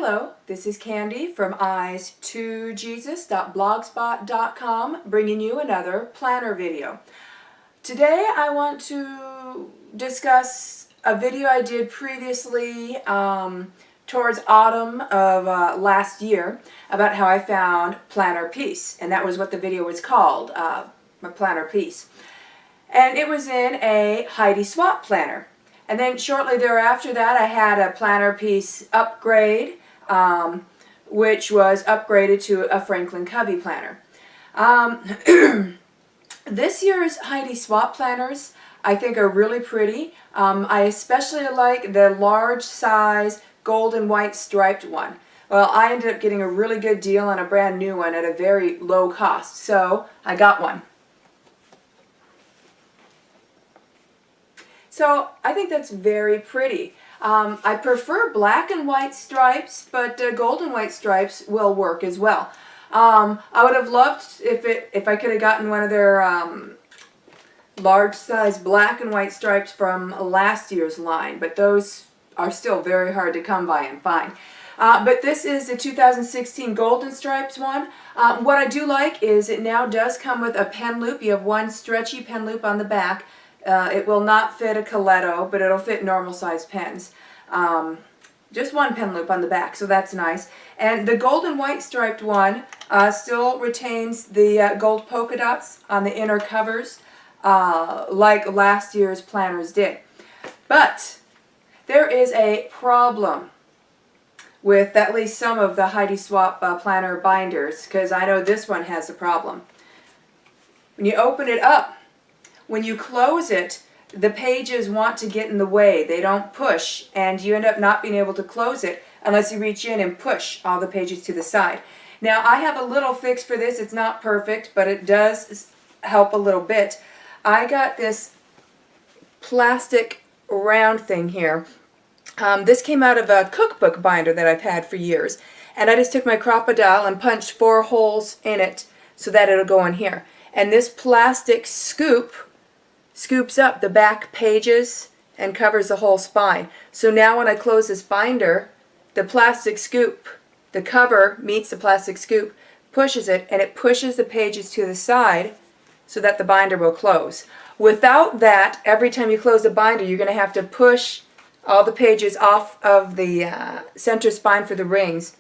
Hello, this is Candy from eyes2jesus.blogspot.com bringing you another planner video. Today I want to discuss a video I did previously towards autumn of last year about how I found planner peace, and that was what the video was called, my planner peace. And it was in a Heidi Swapp planner. And then shortly thereafter that I had a planner piece upgrade, which was upgraded to a Franklin Covey planner. This year's Heidi Swapp planners I think are really pretty. I especially like the large size gold and white striped one. Well, I ended up getting a really good deal on a brand new one at a very low cost, so I got one. So I think that's very pretty. I prefer black and white stripes, but gold and white stripes will work as well. I would have loved if I could have gotten one of their large size black and white stripes from last year's line, but those are still very hard to come by and find. But this is the 2016 golden stripes one. What I do like is it now does come with a pen loop. You have one stretchy pen loop on the back. It will not fit a Coletto, but it'll fit normal sized pens. Just one pen loop on the back, so that's nice. And the gold and white striped one still retains the gold polka dots on the inner covers, like last year's planners did. But there is a problem with at least some of the Heidi Swapp planner binders, because I know this one has a problem. When you open it up, when you close it, the pages want to get in the way. They don't push, and you end up not being able to close it unless you reach in and push all the pages to the side. Now, I have a little fix for this. It's not perfect, but it does help a little bit. I got this plastic round thing here. This came out of a cookbook binder that I've had for years, and I just took my Crocodile and punched 4 holes in it so that it'll go in here. And this plastic scoops up the back pages and covers the whole spine. So now when I close this binder, the plastic scoop, the cover meets the plastic scoop, pushes it, and it pushes the pages to the side so that the binder will close. Without that, every time you close the binder, you're going to have to push all the pages off of the center spine for the rings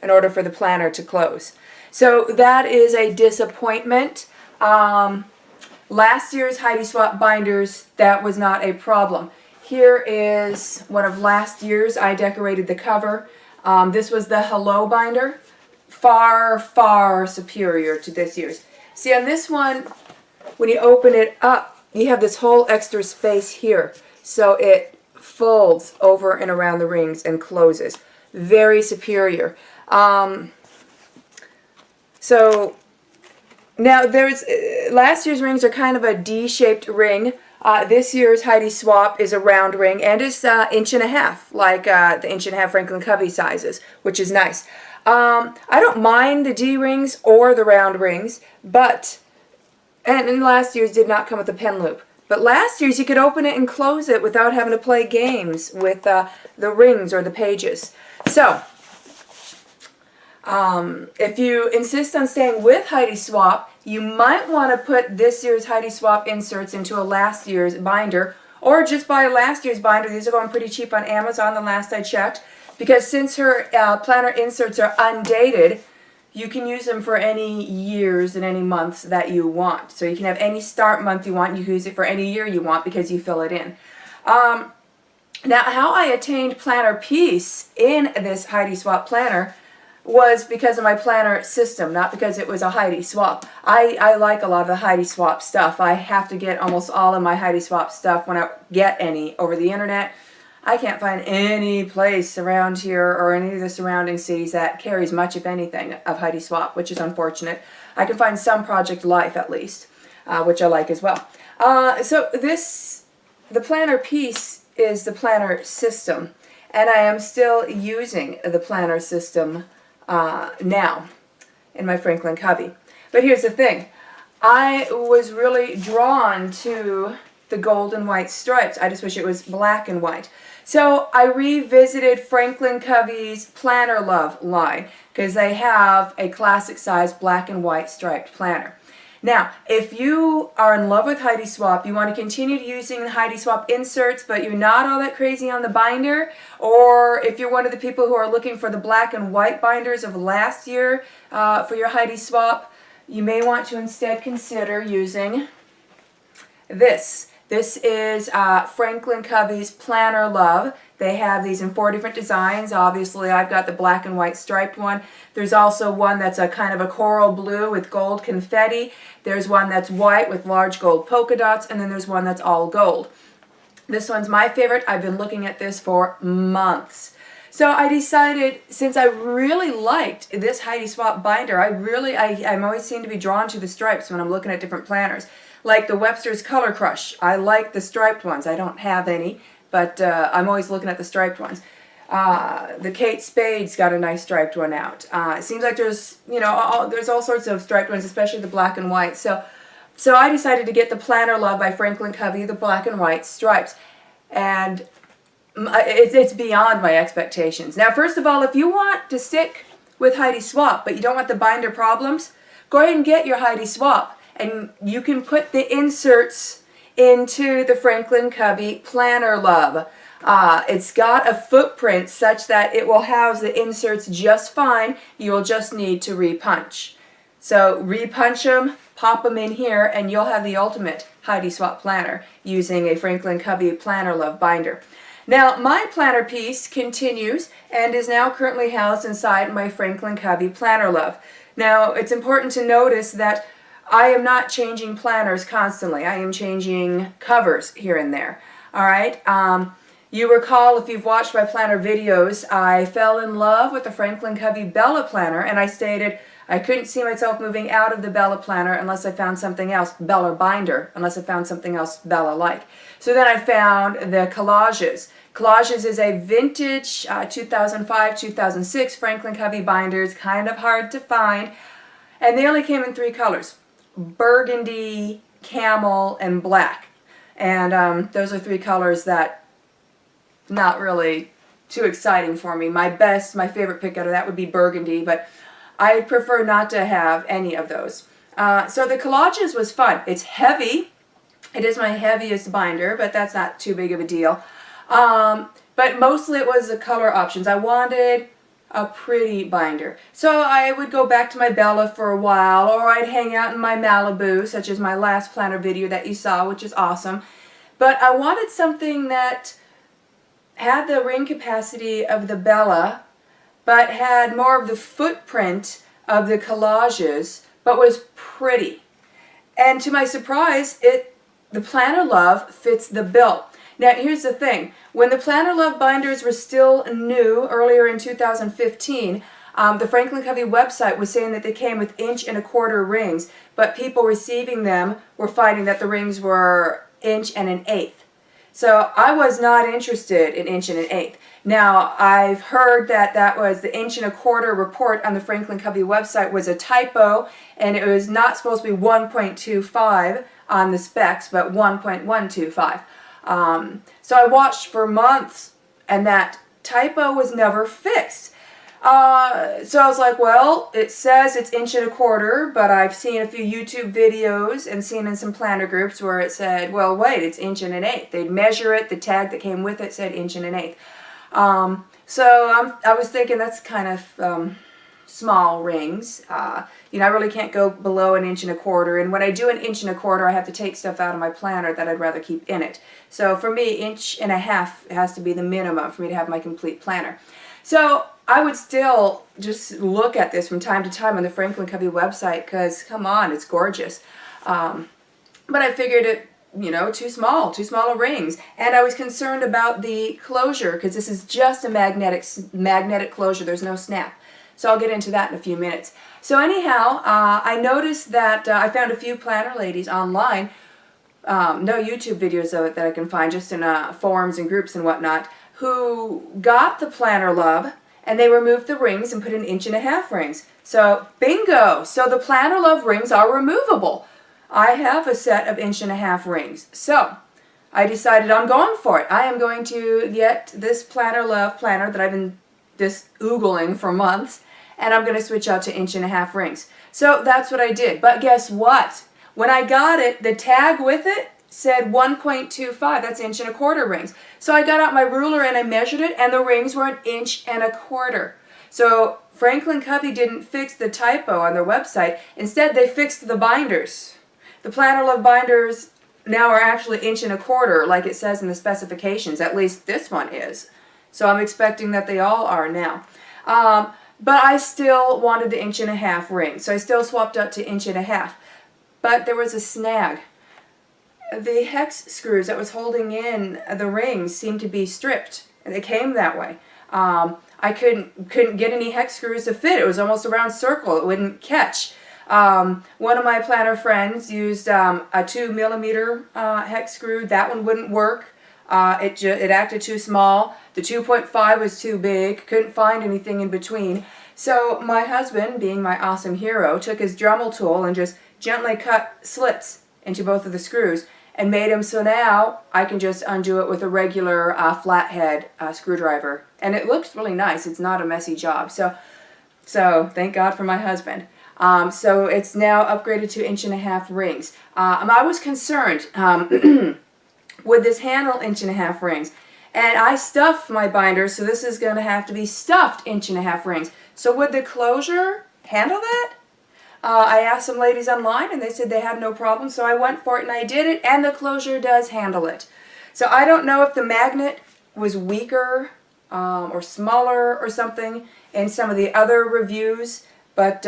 in order for the planner to close. So that is a disappointment. Last year's Heidi Swapp binders, that was not a problem. Here is one of last year's. I decorated the cover. This was the Hello binder. Far, far superior to this year's. See, on this one, when you open it up, you have this whole extra space here. So it folds over and around the rings and closes. Very superior. Now, last year's rings are kind of a D-shaped ring. This year's Heidi Swapp is a round ring, and it's 1.5 inches, like the 1.5 inch Franklin Covey sizes, which is nice. I don't mind the D rings or the round rings, and last year's did not come with a pen loop. But last year's you could open it and close it without having to play games with the rings or the pages. So, if you insist on staying with Heidi Swapp, you might want to put this year's Heidi Swapp inserts into a last year's binder, or just buy a last year's binder. These are going pretty cheap on Amazon the last I checked, because since her planner inserts are undated, you can use them for any years and any months that you want. So you can have any start month you want. You can use it for any year you want because you fill it in. Now, how I attained planner peace in this Heidi Swapp planner was because of my planner system, not because it was a Heidi Swapp. I like a lot of the Heidi Swapp stuff. I have to get almost all of my Heidi Swapp stuff when I get any over the internet. I can't find any place around here or any of the surrounding cities that carries much, if anything, of Heidi Swapp, which is unfortunate. I can find some Project Life at least, which I like as well. So the planner piece is the planner system, and I am still using the planner system now in my Franklin Covey. But here's the thing. I was really drawn to the gold and white stripes. I just wish it was black and white. So I revisited Franklin Covey's Planner Love line because they have a classic size black and white striped planner. Now, if you are in love with Heidi Swapp, you want to continue using the Heidi Swapp inserts, but you're not all that crazy on the binder, or if you're one of the people who are looking for the black and white binders of last year for your Heidi Swapp, you may want to instead consider using this. This is Franklin Covey's Planner Love. They have these in 4 different designs. Obviously, I've got the black and white striped one. There's also one that's a kind of a coral blue with gold confetti. There's one that's white with large gold polka dots, and then there's one that's all gold. This one's my favorite. I've been looking at this for months. So I decided, since I really liked this Heidi Swapp binder, I'm always seem to be drawn to the stripes when I'm looking at different planners. Like the Webster's Color Crush. I like the striped ones. I don't have any, but I'm always looking at the striped ones. The Kate Spade's got a nice striped one out. It seems like there's, there's all sorts of striped ones, especially the black and white. So I decided to get the Planner Love by Franklin Covey, the black and white stripes. And it's beyond my expectations. Now, first of all, if you want to stick with Heidi Swapp, but you don't want the binder problems, go ahead and get your Heidi Swapp. And you can put the inserts into the Franklin Covey Planner Love. It's got a footprint such that it will house the inserts just fine. You will just need to repunch. So repunch them, pop them in here, and you'll have the ultimate Heidi Swapp planner using a Franklin Covey Planner Love binder. Now, my planner piece continues and is now currently housed inside my Franklin Covey Planner Love. Now, it's important to notice that I am not changing planners constantly. I am changing covers here and there. All right. You recall, if you've watched my planner videos, I fell in love with the Franklin Covey Bella planner, and I stated I couldn't see myself moving out of the Bella planner unless I found something else, Bella binder, unless I found something else Bella-like. So then I found the Collages. Collages is a vintage 2005-2006 Franklin Covey binder. It's kind of hard to find, and they only came in 3 colors. Burgundy, camel, and black. And those are 3 colors that not really too exciting for me. My favorite pick out of that would be burgundy, but I prefer not to have any of those. So the Collages was fun. It's heavy. It is my heaviest binder, but that's not too big of a deal. But mostly it was the color options. I wanted a pretty binder. So I would go back to my Bella for a while, or I'd hang out in my Malibu, such as my last planner video that you saw, which is awesome. But I wanted something that had the ring capacity of the Bella, but had more of the footprint of the Collages, but was pretty. And to my surprise, the Planner Love fits the bill. Now, here's the thing. When the Planner Love binders were still new, earlier in 2015, the Franklin Covey website was saying that they came with 1.25" rings, but people receiving them were finding that the rings were 1 1/8". So I was not interested in 1 1/8". Now, I've heard that was the 1 1/4" report on the Franklin Covey website was a typo, and it was not supposed to be 1.25 on the specs, but 1.125. So I watched for months, and that typo was never fixed. So I was like, well, it says it's 1 1/4", but I've seen a few YouTube videos and seen in some planner groups where it said, well, wait, it's 1 1/8". They'd measure it, the tag that came with it said 1 1/8". So I was thinking that's kind of small rings. I really can't go below 1 1/4", and when I do 1 1/4", I have to take stuff out of my planner that I'd rather keep in it. So for me, 1 1/2" has to be the minimum for me to have my complete planner. So I would still just look at this from time to time on the Franklin Covey website because, come on, it's gorgeous. But I figured it, too small rings. And I was concerned about the closure because this is just a magnetic closure. There's no snap. So I'll get into that in a few minutes. So anyhow, I noticed that I found a few planner ladies online, no YouTube videos of it that I can find, just in forums and groups and whatnot, who got the Planner Love and they removed the rings and put in 1 1/2" rings. So bingo! So the Planner Love rings are removable. I have a set of 1 1/2" rings. So I decided I'm going for it. I am going to get this Planner Love planner that I've been just oogling for months, and I'm going to switch out to 1.5" rings. So that's what I did. But guess what? When I got it, the tag with it said 1.25. That's 1.25" rings. So I got out my ruler and I measured it, and the rings were 1.25". So Franklin Covey didn't fix the typo on their website. Instead, they fixed the binders. The Planner Love binders now are actually 1.25", like it says in the specifications. At least this one is. So I'm expecting that they all are now. But I still wanted the 1.5" ring, so I still swapped out to 1.5". But there was a snag. The hex screws that was holding in the rings seemed to be stripped. They came that way. I couldn't get any hex screws to fit. It was almost a round circle. It wouldn't catch. One of my planner friends used a 2mm hex screw. That one wouldn't work. It acted too small. The 2.5 was too big. Couldn't find anything in between. So my husband, being my awesome hero, took his Dremel tool and just gently cut slits into both of the screws and made them so now I can just undo it with a regular flathead screwdriver. And it looks really nice. It's not a messy job. So thank God for my husband. So it's now upgraded to 1.5" rings. I was concerned would this handle 1.5" rings? And I stuffed my binder, so this is going to have to be stuffed 1.5" rings. So would the closure handle that? I asked some ladies online and they said they had no problem, so I went for it and I did it, and the closure does handle it. So I don't know if the magnet was weaker or smaller or something in some of the other reviews, but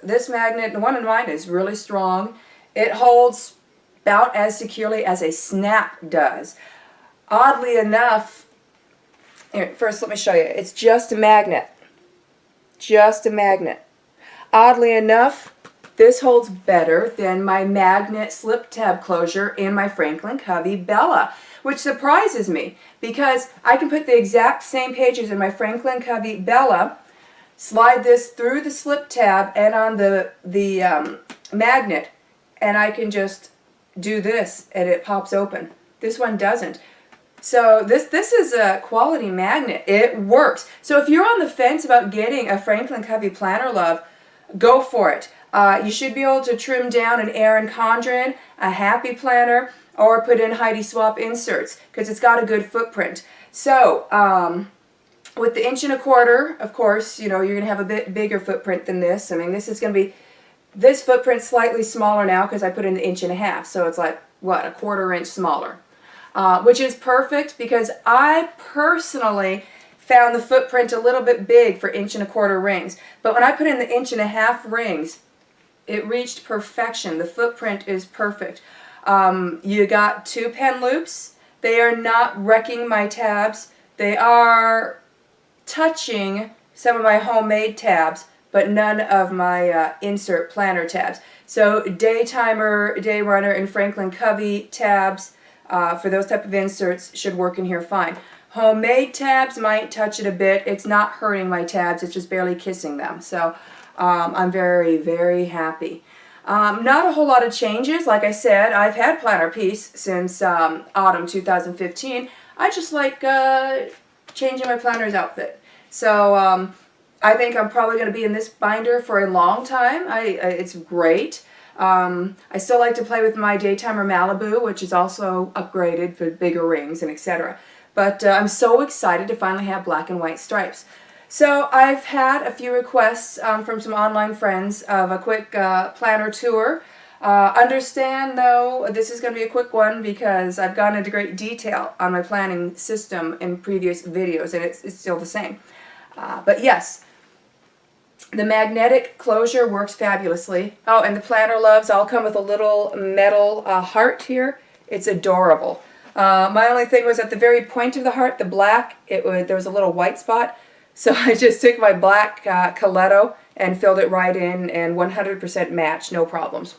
this magnet, the one in mine, is really strong. It holds about as securely as a snap does. Oddly enough, here, first let me show you. It's just a magnet. Just a magnet. Oddly enough, this holds better than my magnet slip tab closure in my Franklin Covey Bella, which surprises me because I can put the exact same pages in my Franklin Covey Bella, slide this through the slip tab and on the magnet, and I can just do this and it pops open. This one doesn't. So this is a quality magnet. It works. So if you're on the fence about getting a Franklin Covey Planner Love, go for it. You should be able to trim down an Erin Condren, a Happy Planner, or put in Heidi Swapp inserts because it's got a good footprint. So with the 1.25", of course, you know, you're going to have a bit bigger footprint than this. I mean, this is going to be, this footprint's slightly smaller now because I put in the 1.5", so it's like, what, a 1/4 inch smaller. Which is perfect because I personally found the footprint a little bit big for 1.25" rings. But when I put in the 1.5" rings, it reached perfection. The footprint is perfect. You got 2 pen loops. They are not wrecking my tabs. They are touching some of my homemade tabs, but none of my insert planner tabs. So day timer, day runner, and Franklin Covey tabs for those type of inserts should work in here fine. Homemade tabs might touch it a bit. It's not hurting my tabs. It's just barely kissing them. So I'm very, very happy. Not a whole lot of changes. Like I said, I've had Planner Peace since autumn 2015. I just like changing my planner's outfit. So I think I'm probably going to be in this binder for a long time. It's great. I still like to play with my Daytimer Malibu, which is also upgraded for bigger rings and etc. But I'm so excited to finally have black and white stripes. So I've had a few requests from some online friends of a quick planner tour. Understand though, this is going to be a quick one because I've gone into great detail on my planning system in previous videos and it's still the same. But yes, the magnetic closure works fabulously. Oh, and the Planner Loves all come with a little metal heart here. It's adorable. My only thing was at the very point of the heart, the black, there was a little white spot. So I just took my black Coletto and filled it right in and 100% match, no problems.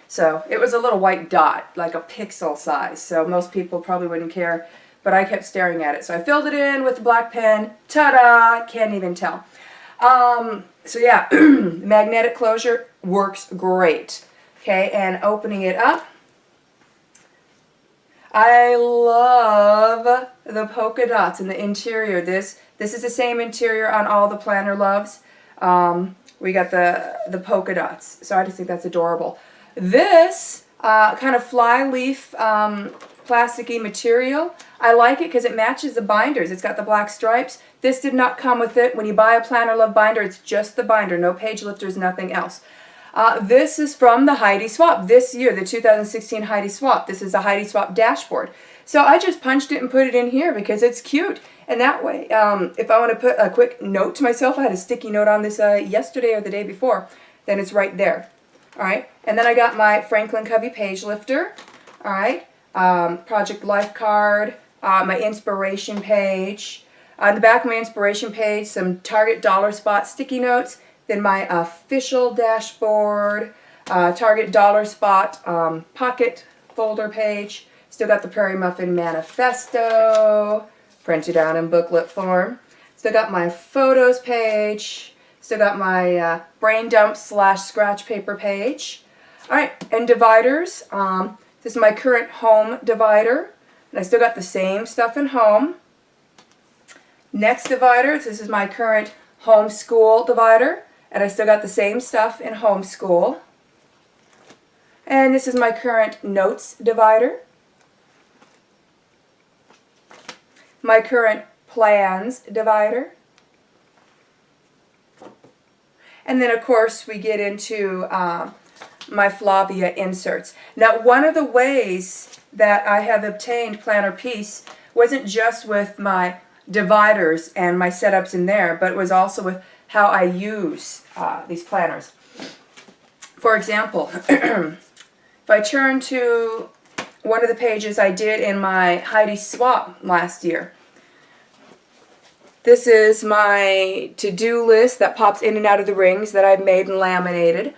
So it was a little white dot, like a pixel size. So most people probably wouldn't care, but I kept staring at it. So I filled it in with the black pen. Ta-da! Can't even tell. So yeah, magnetic closure works great. Okay, and opening it up, I love the polka dots in the interior. This is the same interior on all the Planner Loves. We got the polka dots, so I just think that's adorable. This kind of fly leaf plasticky material, I like it because it matches the binders. It's got the black stripes. This did not come with it. When you buy a Planner Love binder, it's just the binder, no page lifters, nothing else. This is from the Heidi Swapp this year, the 2016 Heidi Swapp. This is a Heidi Swapp dashboard. So I just punched it and put it in here because it's cute. And that way, if I want to put a quick note to myself, I had a sticky note on this yesterday or the day before, then it's right there. All right. And then I got my Franklin Covey page lifter. All right. Project Life card, my inspiration page. On the back of my inspiration page, some Target dollar spot sticky notes. Then my official dashboard, Target dollar spot pocket folder page. Still got the Prairie Muffin Manifesto, printed out in booklet form. Still got my photos page. Still got my brain dump / scratch paper page. All right, and dividers. This is my current home divider. And I still got the same stuff in home. Next divider, this is my current homeschool divider. And I still got the same stuff in homeschool. And this is my current notes divider. My current plans divider. And then of course we get into my Flavia inserts. Now one of the ways that I have obtained Planner Peace wasn't just with my dividers and my setups in there, but it was also with how I use these planners. For example, if I turn to one of the pages I did in my Heidi Swapp last year, this is my to-do list that pops in and out of the rings that I've made and laminated.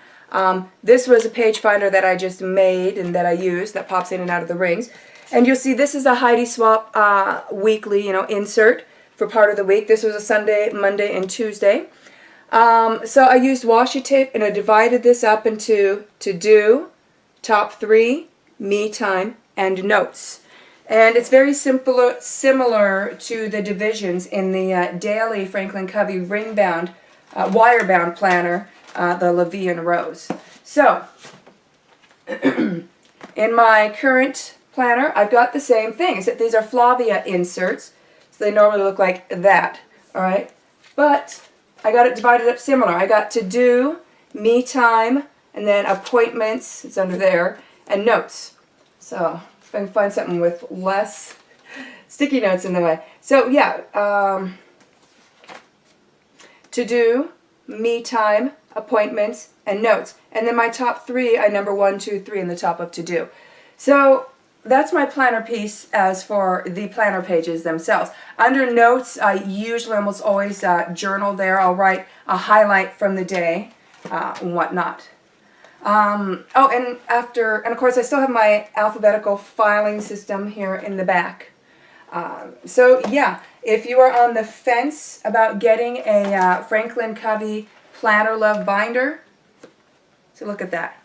This was a page finder that I just made and that I used that pops in and out of the rings. And you'll see this is a Heidi Swapp weekly, insert for part of the week. This was a Sunday, Monday, and Tuesday. So I used washi tape and I divided this up into to-do, top 3, me time, and notes. And it's very similar to the divisions in the daily Franklin Covey ring-bound, wire-bound planner, the Levian Rose. So, in my current planner, I've got the same thing, except these are Flavia inserts, so they normally look like that, all right? But I got it divided up similar. I got to do, me time, and then appointments, it's under there, and notes. So if I can find something with less sticky notes in the way. So yeah, to do, me time, appointments, and notes. And then my top 3, I number 1, 2, 3 in the top of to do. So that's my planner piece as for the planner pages themselves. Under notes, I usually almost always journal there. I'll write a highlight from the day and whatnot. Oh, and of course I still have my alphabetical filing system here in the back. So yeah, if you are on the fence about getting a Franklin Covey Planner Love binder, so look at that.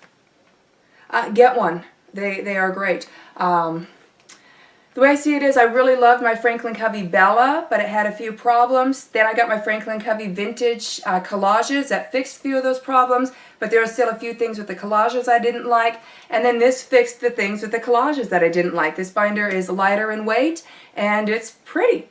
Get one. They are great. The way I see it is I really loved my Franklin Covey Bella, but it had a few problems. Then I got my Franklin Covey Vintage collages that fixed a few of those problems, but there were still a few things with the collages I didn't like. And then this fixed the things with the collages that I didn't like. This binder is lighter in weight, and it's pretty.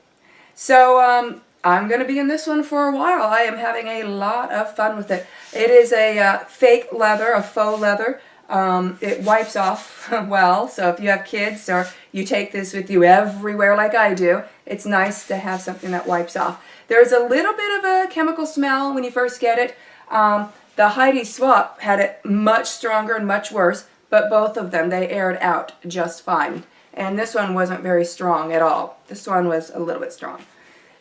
So I'm going to be in this one for a while. I am having a lot of fun with it. It is a fake leather, a faux leather. It wipes off well, so if you have kids or you take this with you everywhere like I do, it's nice to have something that wipes off. There's a little bit of a chemical smell when you first get it. The Heidi Swapp had it much stronger and much worse, but both of them, they aired out just fine. And this one wasn't very strong at all. This one was a little bit strong.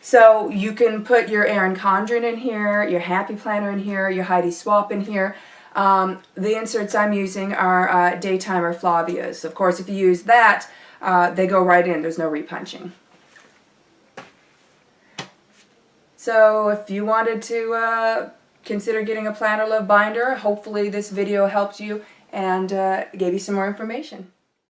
So you can put your Erin Condren in here, your Happy Planner in here, your Heidi Swapp in here. The inserts I'm using are Daytimer Flavia's. Of course, if you use that, they go right in. There's no repunching. So if you wanted to consider getting a Planner Love binder, hopefully this video helped you and gave you some more information.